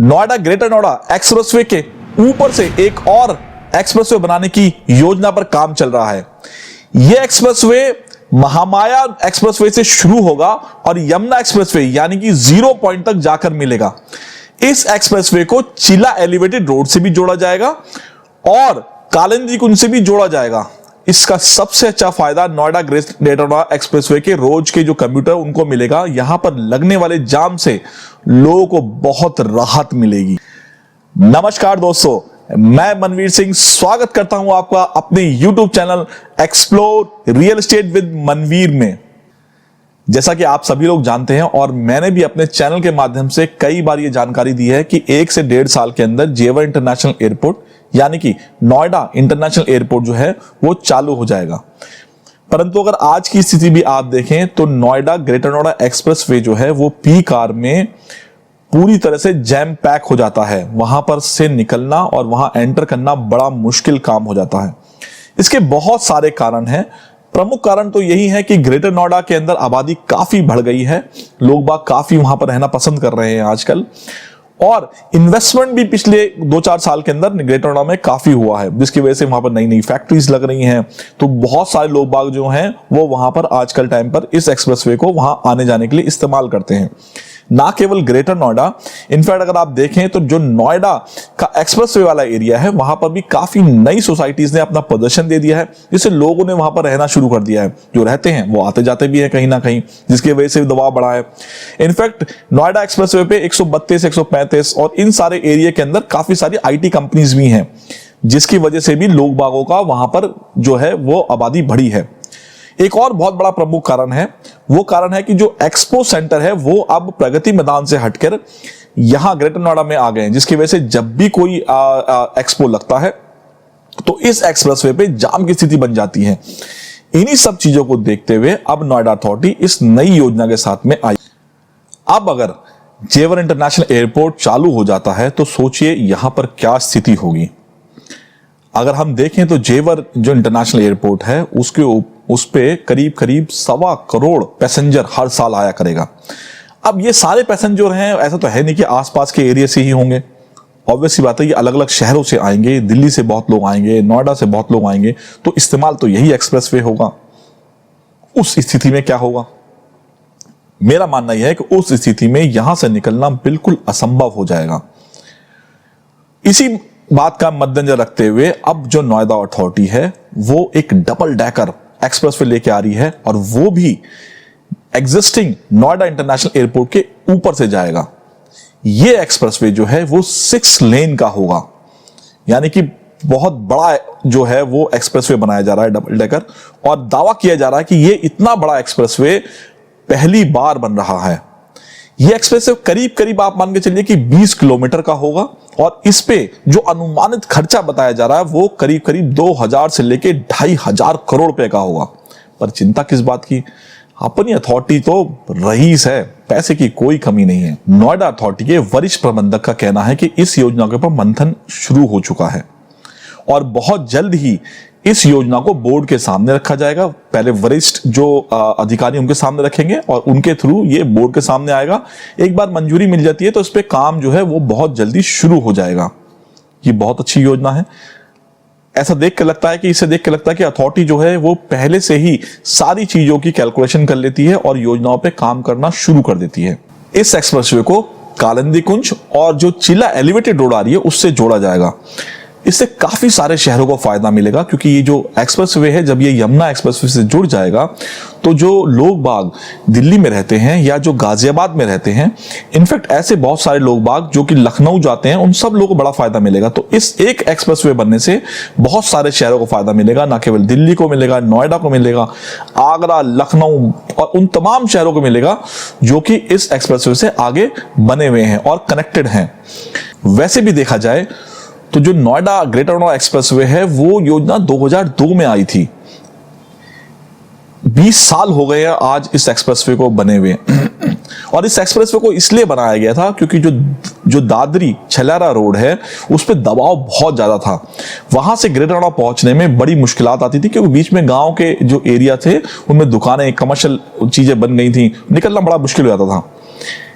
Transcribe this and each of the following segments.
Noida greater Noida expressway के ऊपर से एक और एक्सप्रेसवे बनाने की योजना पर काम चल रहा है। यह एक्सप्रेसवे महामाया एक्सप्रेसवे से शुरू होगा और यमुना एक्सप्रेसवे यानी कि 0 पॉइंट तक जाकर मिलेगा। इस एक्सप्रेसवे को चिला एलिवेटेड रोड से भी जोड़ा जाएगा और कालिंदी कुंज से भी जोड़ा जाएगा। इसका सबसे अच्छा फायदा नोएडा ग्रेटर नोएडा एक्सप्रेसवे के रोज के जो कम्यूटर उनको मिलेगा। यहां पर लगने वाले जाम से लोगों को बहुत राहत मिलेगी। नमस्कार दोस्तों, मैं मनवीर सिंह स्वागत करता हूं आपका अपने YouTube channel explore real estate with Manveer में। जैसा कि आप सभी लोग जानते हैं और मैंने भी अपने चैनल के माध्यम से कई बार यह जानकारी दी है कि 1 से 1.5 साल के अंदर जेवर इंटरनेशनल एयरपोर्ट यानी कि नोएडा इंटरनेशनल एयरपोर्ट जो है वो चालू हो जाएगा। परंतु अगर आज की स्थिति भी आप देखें तो नोएडा ग्रेटर नोएडा एक्सप्रेसवे जो है वो पीक आवर में पूरी तरह से जैम पैक हो जाता है। वहां पर से निकलना और वहां एंटर करना बड़ा मुश्किल काम हो जाता है। इसके बहुत सारे कारण हैं। प्रमुख कारण तो यही है कि ग्रेटर नोएडा के अंदर आबादी काफी बढ़ गई है। लोग बाग काफी वहां पर रहना पसंद कर रहे हैं आजकल, और इन्वेस्टमेंट भी पिछले 2-4 साल के अंदर ग्रेटर नोएडा में काफी हुआ है, जिसकी वजह से वहां पर नई नई फैक्ट्रीज लग रही हैं। तो बहुत सारे लोग बाग जो हैं वो वहां पर आजकल टाइम पर इस एक्सप्रेसवे को वहां आने जाने के लिए इस्तेमाल करते हैं। ना केवल ग्रेटर नोएडा, इनफैक्ट अगर आप देखें तो जो नोएडा का एक्सप्रेसवे वाला एरिया है वहां पर भी काफी नई सोसाइटीज ने अपना प्रदर्शन दे दिया है, जिससे लोगों ने वहां पर रहना शुरू कर दिया है। जो रहते हैं वो आते जाते भी हैं कहीं ना कहीं, जिसकी वजह से दबाव बढ़ा है। इनफैक्ट नोएडा एक्सप्रेसवे पे 132, 135 और इन सारे एरिया के अंदर काफी सारी IT कंपनीज भी हैं, जिसकी वजह से भी लोग बागों का वहां पर जो है वो आबादी बढ़ी है। एक और बहुत बड़ा प्रमुख कारण है, वो कारण है कि जो एक्सपो सेंटर है वो अब प्रगति मैदान से हटकर यहां ग्रेटर नोएडा में आ गए हैं, जिसकी वजह से जब भी कोई एक्सपो लगता है तो इस एक्सप्रेसवे पे जाम की स्थिति बन जाती है। इन्हीं सब चीजों को देखते हुए अब नोएडा अथॉरिटी इस नई योजना के साथ में आई। अब अगर जेवर इंटरनेशनल एयरपोर्ट चालू हो जाता है तो सोचिए यहां पर क्या स्थिति होगी। अगर हम देखें तो जेवर जो इंटरनेशनल एयरपोर्ट है उस पे करीब 1.25 करोड़ पैसेंजर हर साल आया करेगा। अब ये सारे पैसेंजर हैं, ऐसा तो है नहीं कि आसपास के एरिया से ही होंगे। ऑब्वियसली बात है, ये अलग अलग शहरों से आएंगे, दिल्ली से बहुत लोग आएंगे, नोएडा से बहुत लोग आएंगे, तो इस्तेमाल तो यही एक्सप्रेसवे होगा। उस स्थिति में क्या होगा? मेरा मानना यह है कि उस स्थिति में यहां से निकलना बिल्कुल असंभव हो जाएगा। इसी बात का मद्देनजर रखते हुए अब जो नोएडा अथॉरिटी है वो एक डबल डेकर एक्सप्रेसवे लेके आ रही है, और वो भी एग्जिस्टिंग नोएडा इंटरनेशनल एयरपोर्ट के ऊपर से जाएगा। ये एक्सप्रेसवे जो है वो 6 लेन का होगा, यानी कि बहुत बड़ा जो है वो एक्सप्रेसवे बनाया जा रहा है डबल डेकर, और दावा किया जा रहा है कि ये इतना बड़ा एक्सप्रेसवे पहली बार बन रहा है। ये एक्सप्रेसवे करीब आप मान के चलिए कि 20 किलोमीटर का होगा, और इस पे जो अनुमानित खर्चा बताया जा रहा है वो करीब 2000 से लेके 2500 करोड़ रुपए का होगा। पर चिंता किस बात की? अपनी अथॉरिटी तो रईस है, पैसे की कोई कमी नहीं है। नोएडा अथॉरिटी के वरिष्ठ प्रबंधक का कहना है कि इस योजना के ऊपर मंथन शुरू हो चुका है और बहुत जल्द ही इस योजना को बोर्ड के सामने रखा जाएगा। पहले वरिष्ठ जो अधिकारी उनके सामने रखेंगे और उनके थ्रू ये बोर्ड के सामने आएगा। एक बार मंजूरी मिल जाती है तो इस पे काम जो है वो बहुत जल्दी शुरू हो जाएगा। ये बहुत अच्छी योजना है। ऐसा देख के लगता है कि इससे देख के लगता है कि अथॉरिटी जो है वो पहले से ही सारी चीजों की कैलकुलेशन कर लेती है और योजनाओं पे काम करना शुरू कर देती है। इस एक्सप्रेसवे को कालिंदी कुंज और जो चिला एलिवेटेड रोड आ रही है उससे जोड़ा जाएगा। इससे काफी सारे शहरों को फायदा मिलेगा, क्योंकि ये जो एक्सप्रेसवे है जब ये यमुना एक्सप्रेसवे से जुड़ जाएगा तो जो लोग बाग दिल्ली में रहते हैं या जो गाजियाबाद में रहते हैं, इनफैक्ट ऐसे बहुत सारे लोग बाग जो कि लखनऊ जाते हैं, उन सब लोगों को बड़ा फायदा मिलेगा। तो इस एक एक्सप्रेसवे बनने से बहुत सारे शहरों को फायदा मिलेगा। ना केवल दिल्ली को मिलेगा, नोएडा को मिलेगा, आगरा, लखनऊ और उन तमाम शहरों को मिलेगा जो कि इस एक्सप्रेसवे से आगे बने हुए हैं और कनेक्टेड हैं। वैसे भी देखा जाए तो जो नोएडा ग्रेटर नोएडा एक्सप्रेसवे है वो योजना 2002 में आई थी। 20 साल हो गए हैं आज इस एक्सप्रेसवे को बने हुए और इस एक्सप्रेसवे को इसलिए बनाया गया था क्योंकि जो दादरी छलारा रोड है उस पर दबाव बहुत ज्यादा था। वहां से ग्रेटर नोएडा पहुंचने में बड़ी मुश्किलात आती थी, क्योंकि बीच में गांव के जो एरिया थे उनमें दुकानें, कमर्शियल चीजें बन गई थी, निकलना बड़ा मुश्किल हो जाता था।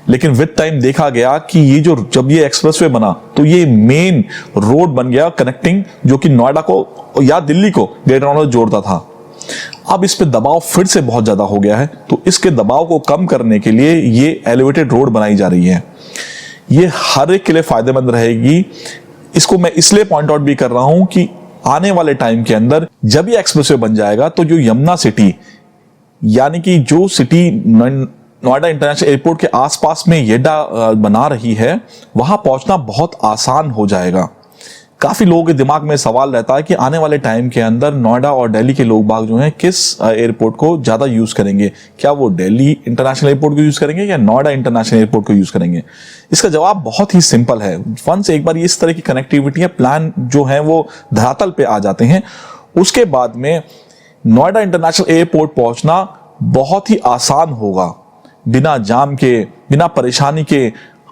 लेकिन विद टाइम देखा गया कि ये जो जब ये एक्सप्रेसवे बना तो ये मेन रोड बन गया कनेक्टिंग, जो कि नोएडा को या दिल्ली को ग्रेटर नोएडा जोड़ता था। अब इस पे दबाव फिर से बहुत ज्यादा हो गया है, तो इसके दबाव को कम करने के लिए ये एलिवेटेड रोड बनाई जा रही है। ये हर एक के लिए फायदेमंद रहेगी। इसको मैं इसलिए पॉइंट आउट भी कर रहा हूं कि आने वाले टाइम के अंदर जब ये एक्सप्रेसवे बन जाएगा तो जो यमुना सिटी, यानी कि जो सिटी नोएडा इंटरनेशनल एयरपोर्ट के आसपास में येडा बना रही है, वहां पहुंचना बहुत आसान हो जाएगा। काफी लोगों के दिमाग में सवाल रहता है कि आने वाले टाइम के अंदर नोएडा और दिल्ली के लोग बाग जो हैं किस एयरपोर्ट को ज्यादा यूज करेंगे, क्या वो दिल्ली इंटरनेशनल एयरपोर्ट को यूज करेंगे या नोएडा इंटरनेशनल एयरपोर्ट को यूज करेंगे। इसका जवाब बहुत ही सिंपल है। वंस एक बार इस तरह की कनेक्टिविटी या प्लान जो है वो धरातल पे आ जाते हैं, उसके बाद में नोएडा इंटरनेशनल एयरपोर्ट पहुंचना बहुत ही आसान होगा। बिना जाम के, बिना परेशानी के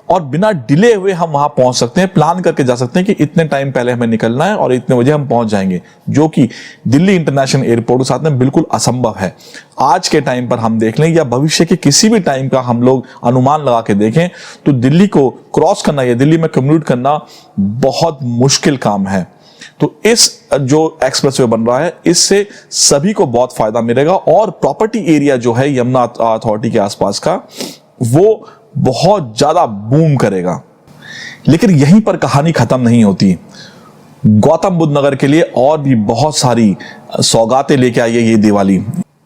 और बिना डिले हुए हम वहां पहुंच सकते हैं। प्लान करके जा सकते हैं कि इतने टाइम पहले हमें निकलना है और इतने बजे हम पहुंच जाएंगे, जो कि दिल्ली इंटरनेशनल एयरपोर्ट के साथ में बिल्कुल असंभव है। आज के टाइम पर हम देख लें या भविष्य के किसी भी टाइम का हम लोग अनुमान लगा के देखें तो दिल्ली को क्रॉस करना या दिल्ली में कम्यूट करना बहुत मुश्किल काम है। तो इस जो एक्सप्रेसवे बन रहा है, इससे सभी को बहुत फायदा मिलेगा और प्रॉपर्टी एरिया जो है यमुना अथॉरिटी के आसपास का, वो बहुत ज्यादा बूम करेगा। लेकिन यहीं पर कहानी खत्म नहीं होती। गौतम बुद्ध नगर के लिए और भी बहुत सारी सौगातें लेके आई है ये दिवाली।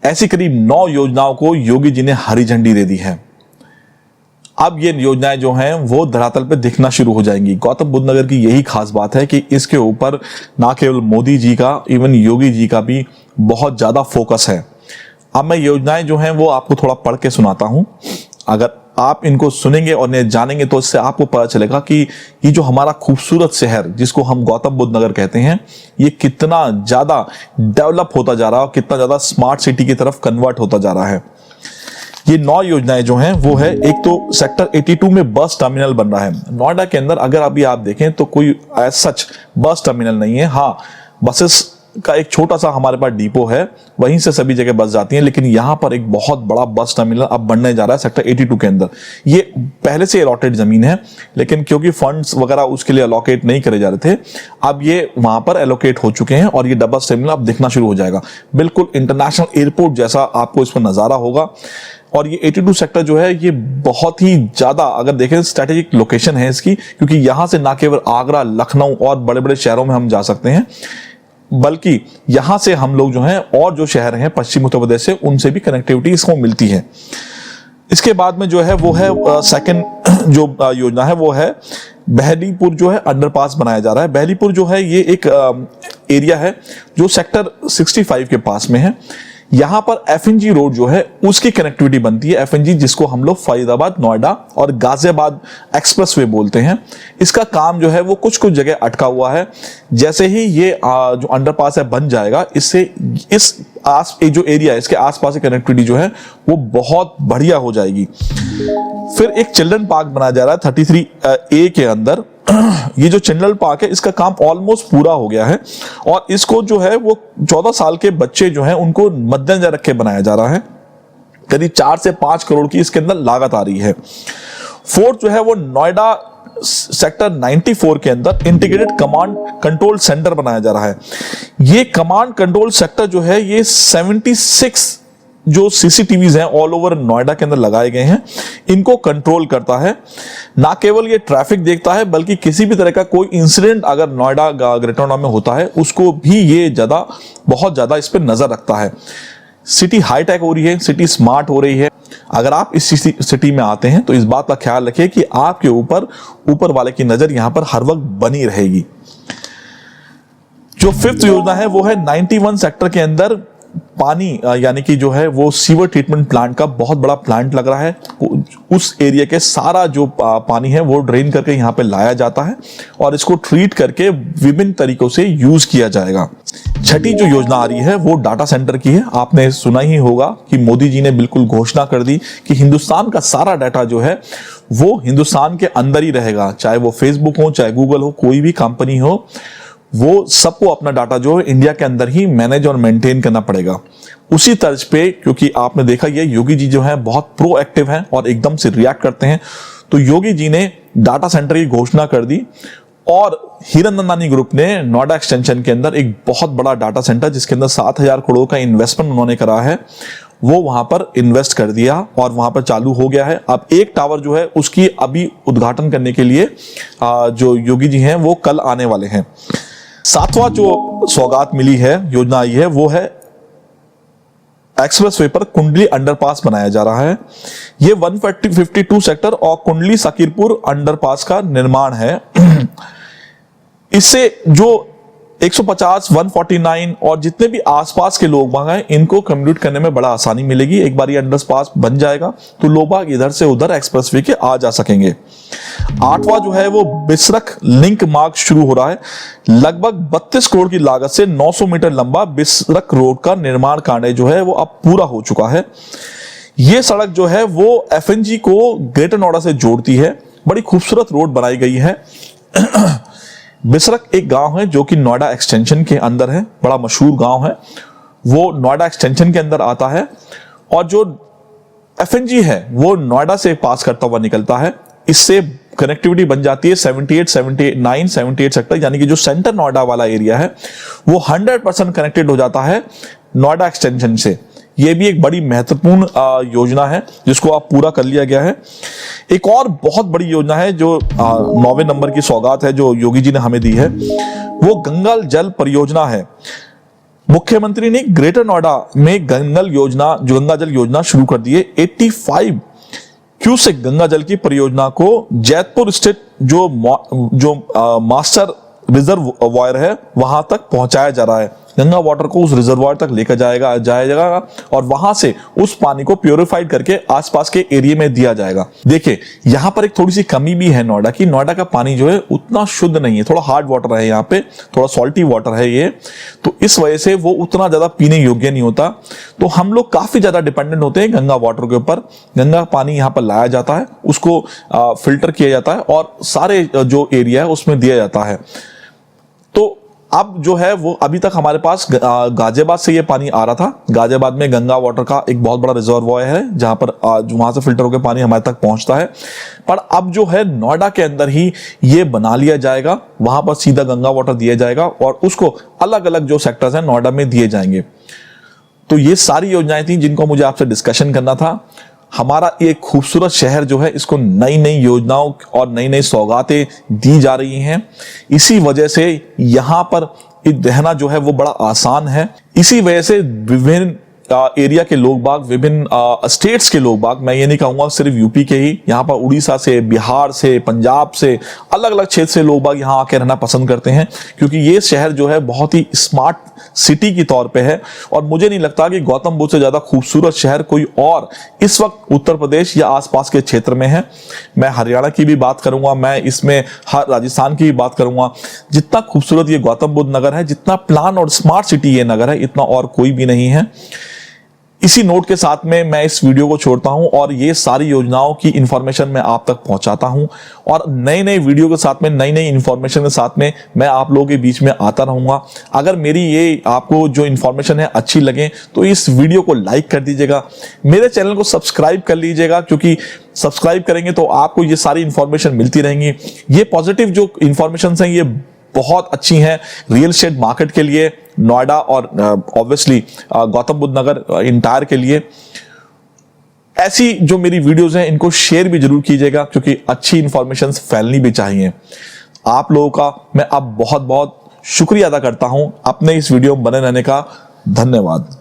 ऐसी करीब 9 योजनाओं को योगी जी ने हरी झंडी दे दी है। अब ये योजनाएं जो हैं वो धरातल पे दिखना शुरू हो जाएंगी। गौतम बुद्ध नगर की यही खास बात है कि इसके ऊपर ना केवल मोदी जी का, इवन योगी जी का भी बहुत ज्यादा फोकस है। अब मैं योजनाएं जो हैं वो आपको थोड़ा पढ़ के सुनाता हूं। अगर आप इनको सुनेंगे और इन्हें जानेंगे तो इससे आपको पता चलेगा कि ये जो हमारा खूबसूरत शहर जिसको हम गौतम बुद्ध नगर कहते हैं, ये कितना ज्यादा डेवलप होता जा रहा है और कितना ज्यादा स्मार्ट सिटी की तरफ कन्वर्ट होता जा रहा है। ये 9 योजनाएं जो हैं वो है, एक तो सेक्टर 82 में बस टर्मिनल बन रहा है। नोएडा के अंदर अगर अभी आप देखें तो कोई एज सच बस टर्मिनल नहीं है। हाँ, बसेस का एक छोटा सा हमारे पास डिपो है, वहीं से सभी जगह बस जाती हैं, लेकिन यहां पर एक बहुत बड़ा बस टर्मिनल अब बनने जा रहा है सेक्टर 82 के अंदर। ये पहले से अलॉटेड जमीन है, लेकिन क्योंकि फंड्स वगैरह उसके लिए अलॉकेट नहीं करे जा रहे थे, अब ये वहां पर एलोकेट हो चुके हैं और ये बस टर्मिनल अब दिखना शुरू हो जाएगा। बिल्कुल इंटरनेशनल एयरपोर्ट जैसा आपको इस पर नजारा होगा। और ये 82 सेक्टर जो है ये बहुत ही ज्यादा, अगर देखें, स्ट्रेटेजिक लोकेशन है इसकी, क्योंकि यहां से ना केवल आगरा, लखनऊ और बड़े बड़े शहरों में हम जा सकते हैं, बल्कि यहां से हम लोग जो हैं और जो शहर हैं पश्चिम उत्तर प्रदेश से, उनसे भी कनेक्टिविटी इसको मिलती है। इसके बाद में जो है वो है सेकंड जो योजना है वो है बहलीपुर जो है अंडरपास बनाया जा रहा है। बहलीपुर जो है ये एक एरिया है जो सेक्टर 65 के पास में है। यहां पर एफएनजी रोड जो है उसकी कनेक्टिविटी बनती है। एफएनजी जिसको हम लोग फरीदाबाद, नोएडा और गाजियाबाद एक्सप्रेसवे बोलते हैं। इसका काम जो है वो कुछ कुछ जगह अटका हुआ है। जैसे ही ये जो अंडरपास है बन जाएगा, इससे इस जो एरिया है इसके आसपास की कनेक्टिविटी जो है वो बहुत बढ़िया हो जाएगी। फिर एक चिल्ड्रन पार्क बनाया जा रहा है 33A के अंदर। ये जो चिल्ड्रन पार्क है इसका काम ऑलमोस्ट पूरा हो गया है और इसको जो है वो 14 साल के बच्चे जो हैं उनको मद्देनजर रख के बनाया जा रहा है। करीब 4 से 5 करोड़ की इसके अंदर लागत आ रही है। फोर्थ जो है वो नोएडा सेक्टर 94 के अंदर इंटीग्रेटेड कमांड कंट्रोल सेंटर बनाया जा रहा है। ये कमांड कंट्रोल सेक्टर जो है ये 76 जो सीसीटीवीज हैं ऑल ओवर नोएडा के अंदर लगाए गए हैं, इनको कंट्रोल करता है। ना केवल ये ट्रैफिक देखता है बल्कि किसी भी तरह का कोई इंसिडेंट अगर नोएडा ग्रेटर नोएडा में होता है उसको भी ये बहुत ज्यादा इस पर नजर रखता है। सिटी हाईटेक हो रही है, सिटी स्मार्ट हो रही है। अगर आप इस सिटी में आते हैं तो इस बात का ख्याल रखिए कि आपके ऊपर वाले की नजर यहां पर हर वक्त बनी रहेगी। जो 5th योजना है वो है 91 सेक्टर के अंदर पानी यानी कि जो है वो सीवर ट्रीटमेंट प्लांट का बहुत बड़ा प्लांट लग रहा है। उस एरिया के सारा जो पानी है वो ड्रेन करके यहाँ पे लाया जाता है और इसको ट्रीट करके विभिन्न तरीकों से यूज किया जाएगा। छठी जो योजना आ रही है वो डाटा सेंटर की है। आपने सुना ही होगा कि मोदी जी ने बिल्कुल घोषणा कर दी कि हिंदुस्तान का सारा डाटा जो है वो हिंदुस्तान के अंदर ही रहेगा, चाहे वो फेसबुक हो, चाहे गूगल हो, कोई भी कंपनी हो, वो सबको अपना डाटा जो है इंडिया के अंदर ही मैनेज और मेंटेन करना पड़ेगा। उसी तर्ज पे, क्योंकि आपने देखा ये योगी जी जो है बहुत प्रोएक्टिव हैं और एकदम से रिएक्ट करते हैं, तो योगी जी ने डाटा सेंटर की घोषणा कर दी और हीरनंदानी ग्रुप ने नोएडा एक्सटेंशन के अंदर एक बहुत बड़ा डाटा सेंटर, जिसके अंदर 7,000 करोड़ का इन्वेस्टमेंट उन्होंने करा है, वो वहां पर इन्वेस्ट कर दिया और वहां पर चालू हो गया है। अब एक टावर जो है उसकी अभी उद्घाटन करने के लिए जो योगी जी हैं वो कल आने वाले हैं। 7वां जो सौगात मिली है, योजना आई है, वो है एक्सप्रेसवे पर कुंडली अंडरपास बनाया जा रहा है। ये 152 सेक्टर और कुंडली सकीरपुर अंडरपास का निर्माण है। इससे जो 150, 149 और जितने भी आसपास के लोग बाग हैं, इनको कम्यूट करने में बड़ा आसानी मिलेगी। एक बार ये अंडरपास बन जाएगा तो लोग बाग इधर से उधर एक्सप्रेसवे के आ जा सकेंगे। 8वां जो है वो बिसरख लिंक मार्ग शुरू हो रहा है। लगभग 32 करोड़ की लागत से 900 मीटर लंबा बिसरख रोड का निर्माण कार्य जो है वो अब पूरा हो चुका है। ये सड़क जो है वो एफएनजी को ग्रेटर नोएडा से जोड़ती है। बड़ी खूबसूरत रोड बनाई गई है। बिसरख एक गांव है जो कि नोएडा एक्सटेंशन के अंदर है, बड़ा मशहूर गांव है, वो नोएडा एक्सटेंशन के अंदर आता है और जो एफएनजी है वो नोएडा से पास करता हुआ निकलता है। इससे कनेक्टिविटी बन जाती है 78, 79, 78 सेक्टर, यानी कि जो सेंटर नोएडा वाला एरिया है वो 100% कनेक्टेड हो जाता है नोएडा एक्सटेंशन से। यह भी एक बड़ी महत्वपूर्ण योजना है जिसको आप पूरा कर लिया गया है। एक और बहुत बड़ी योजना है जो 9वें नंबर की सौगात है जो योगी जी ने हमें दी है, वो गंगा जल परियोजना है। मुख्यमंत्री ने ग्रेटर नोएडा में गंगा जल योजना शुरू कर दी है। 85 क्यूसेक गंगा जल की परियोजना को जैतपुर स्थित जो मास्टर रिजर्वायर है वहां तक पहुंचाया जा रहा है। गंगा वाटर को उस रिजर्वायर तक लेकर जाएगा और वहां से उस पानी को प्योरीफाइड करके आसपास के एरिया में दिया जाएगा। देखिए यहां पर एक थोड़ी सी कमी भी है नोएडा की। नोएडा का पानी जो है उतना शुद्ध नहीं है, थोड़ा हार्ड वाटर है, यहाँ पे थोड़ा सॉल्टी वाटर है ये, तो इस वजह से वो उतना ज्यादा पीने योग्य नहीं होता। तो हम लोग काफी ज्यादा डिपेंडेंट होते हैं गंगा वाटर के ऊपर। गंगा पानी यहाँ पर लाया जाता है, उसको फिल्टर किया जाता है और सारे जो एरिया है उसमें दिया जाता है। तो अब जो है वो अभी तक हमारे पास गाजियाबाद से ये पानी आ रहा था। गाजियाबाद में गंगा वाटर का एक बहुत बड़ा रिजर्वॉयर है जहां पर वहां से फिल्टर होकर पानी हमारे तक पहुंचता है। पर अब जो है नोएडा के अंदर ही ये बना लिया जाएगा, वहां पर सीधा गंगा वाटर दिया जाएगा और उसको अलग अलग जो सेक्टर्स हैं नोएडा में दिए जाएंगे। तो ये सारी योजनाएं थी जिनको मुझे आपसे डिस्कशन करना था। हमारा ये खूबसूरत शहर जो है इसको नई नई योजनाओं और नई नई सौगातें दी जा रही हैं। इसी वजह से यहाँ पर रहना जो है वो बड़ा आसान है। इसी वजह से विभिन्न एरिया के लोग बाग, विभिन्न स्टेट्स के लोग बाग, मैं ये नहीं कहूंगा सिर्फ यूपी के ही, यहाँ पर उड़ीसा से, बिहार से, पंजाब से, अलग अलग क्षेत्र से लोग बाग यहाँ आकर रहना पसंद करते हैं क्योंकि ये शहर जो है बहुत ही स्मार्ट सिटी की तौर पे है। और मुझे नहीं लगता कि गौतम बुद्ध से ज्यादा खूबसूरत शहर कोई और इस वक्त उत्तर प्रदेश या आसपास के क्षेत्र में है। मैं हरियाणा की भी बात करूंगा, मैं इसमें राजस्थान की भी बात करूंगा। जितना खूबसूरत ये गौतम बुद्ध नगर है, जितना प्लान और स्मार्ट सिटी ये नगर है, इतना और कोई भी नहीं है। इसी नोट के साथ में मैं इस वीडियो को छोड़ता हूं और ये सारी योजनाओं की इंफॉर्मेशन मैं आप तक पहुंचाता हूं और नए नए वीडियो के साथ में, नई नई इंफॉर्मेशन के साथ में मैं आप लोगों के बीच में आता रहूंगा। अगर मेरी ये आपको जो इंफॉर्मेशन है अच्छी लगे तो इस वीडियो को लाइक कर दीजिएगा, मेरे चैनल को सब्सक्राइब कर लीजिएगा क्योंकि सब्सक्राइब करेंगे तो आपको ये सारी इंफॉर्मेशन मिलती रहेंगी। ये पॉजिटिव जो इंफॉर्मेशन है ये बहुत अच्छी हैं रियल एस्टेट मार्केट के लिए, नोएडा और ऑब्वियसली गौतम बुद्ध नगर इंटायर के लिए। ऐसी जो मेरी वीडियोस हैं इनको शेयर भी जरूर कीजिएगा क्योंकि अच्छी इंफॉर्मेशन फैलनी भी चाहिए। आप लोगों का मैं अब बहुत बहुत शुक्रिया अदा करता हूं अपने इस वीडियो में बने रहने का। धन्यवाद।